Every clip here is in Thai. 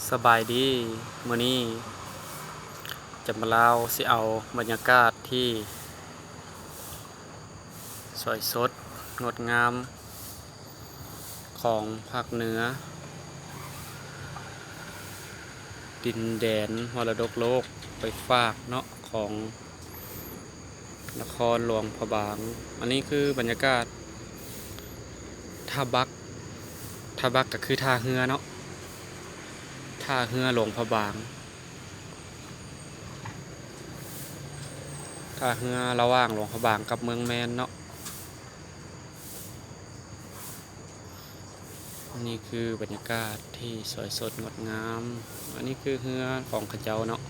สบายดีมื้อนี้จะมาเล่าสิเอาบรรยากาศที่สวยสดงดงามของภาคเหนือดินแดนมรดกโลกไปฝากเนาะของนครหลวงพระบางอันนี้คือบรรยากาศท่าบักก็คือท่าเรือเนาะท่าเรือหลวงพระบางท่าเรือระหว่างหลวงพระบางกับเมืองแมนเนาะนี่คือบรรยากาศที่สวยสดงดงามอันนี้คือเรือของข้าเจ้าเนาะ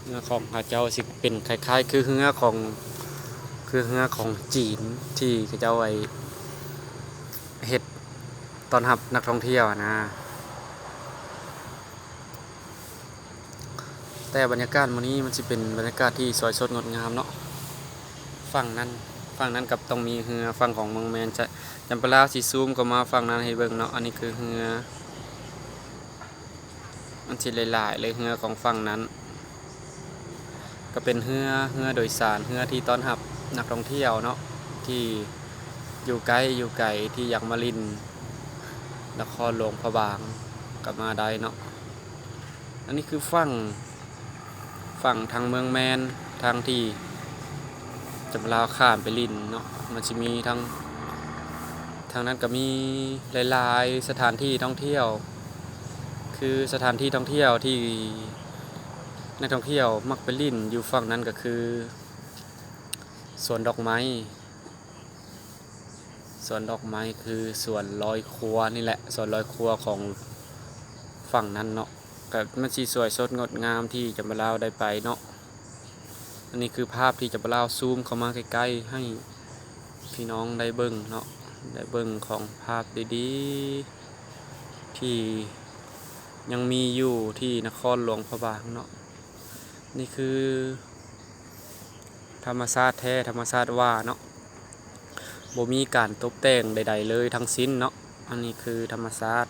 เรือของข้าเจ้าสิเป็นคล้ายๆคือเรือของจีนที่ข้าเจ้าไว้เฮ็ดต้อนรับนักท่องเที่ยวนะแต่บรรยากาศมื้อนี้มันสิเป็นบรรยากาศที่สวยสดงดงามเนาะฝั่งนั้นกับต้องมีเรือฝั่งของเมืองแมนจะจำปาลาวสิซูมก็มาฝั่งนั้นให้เบิ่งเนาะอันนี้คือเรือมันสิหลายๆเลยเรือของฝั่งนั้นก็เป็นเรือโดยสารเรือที่ต้อนรับนักท่องเที่ยวเนาะที่อยู่ไกลที่อยากมาลินนครหลวงพระบางก็มาได้เนาะอันนี้คือฝั่งทางเมืองแมนทางที่จำลาวข้ามไปลินเนาะมันจะมีทางนั้นก็มีหลายๆสถานที่ท่องเที่ยวคือสถานที่ท่องเที่ยวที่นักท่องเที่ยวมักไปลินอยู่ฝั่งนั้นก็คือสวนดอกไม้คือสวนลอยครัวนี่แหละสวนลอยครัวของฝั่งนั้นเนาะก็มันสิสวยสดงดงามที่จำลาวได้ไปเนาะอันนี้คือภาพที่จำลาวซูมเข้ามาใกล้ๆให้พี่น้องได้เบิ่งเนาะได้เบิ่งของภาพดีๆที่ยังมีอยู่ที่นครหลวงพระบางเนาะนี่คือธรรมชาติแท้ธรรมชาติว่าเนาะบ่มีการตกแต่งใดๆเลยทั้งสิ้นเนาะอันนี้คือธรรมชาติ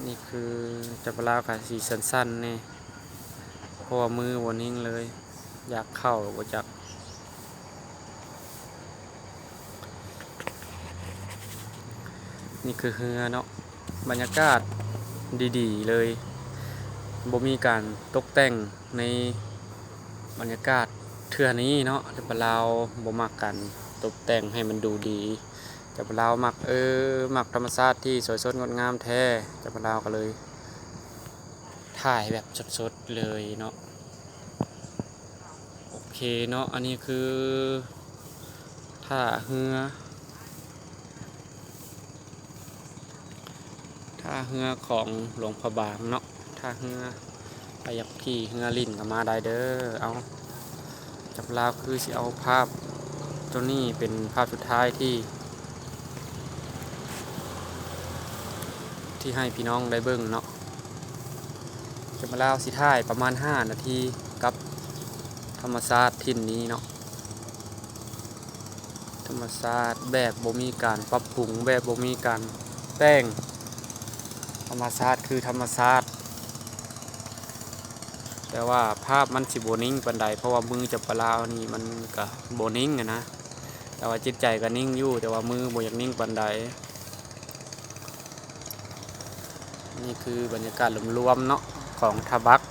นี่คือจำปาลาวกับสีสั้นๆนี่เพราะว่ามือบ่นิ่งเลยอยากเข้าบ่จักนี่คือเรือเนาะบรรยากาศดีๆเลยบ่มีการตกแต่งในบรรยากาศเทื่อนี้เนาะจำปาลาวบ่มักกันตกแต่งให้มันดูดีจำปาลาวมักธรรมชาติที่สวยสดงดงามแท้จำปาลาวก็เลยถ่ายแบบสดๆเลยเนาะโอเคเนาะอันนี้คือท่าเรือของหลวงพระบางเนาะท่าเรือไปอยากขี่เรือลิ่นก็มาได้เด้อเอาจำปาลาวคือสิเอาภาพตัวนี้เป็นภาพสุดท้ายที่ให้พี่น้องได้เบิ่งเนาะจะมาเล่าสิท้ายประมาณ5 นาทีกับธรรมชาติถิ่นนี้เนาะธรรมชาติแบบบ่มีการปรับปรุงแบบบ่มีการแต่งธรรมชาติคือธรรมชาติแต่ว่าภาพมันสิบ่นิ่งปานใดเพราะว่ามือจับปลาลาวนี่มันก็บ่นิ่งนะแต่ว่าจิตใจก็นิ่งอยู่แต่ว่ามือบ่อยากนิ่งปานใดนี่คือบรรยากาศรวมๆเนาะของท่าบัก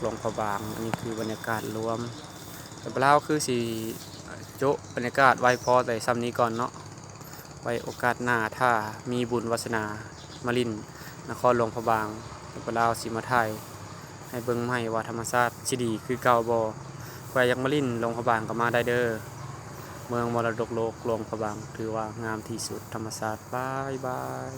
หลวงพระบางอันนี้คือบรรยากาศรวมแต่ปลาลาวคือสิโจ๊ะบรรยากาศไว้พอแต่ซ้ำนี้ก่อนเนาะไว้โอกาสหน้าถ้ามีบุญวาสนามาลินนครหลวงพระบางปลาลาวสิมาถ่ายให้เบิ่งใหม่ว่าธรรมชาติสิดีคือเก่าบ่ใครอยากมาลินหลวงพระบางก็มาได้เด้อเมืองมรดกโลกหลวงพระบางถือว่างามที่สุดธรรมชาติบาย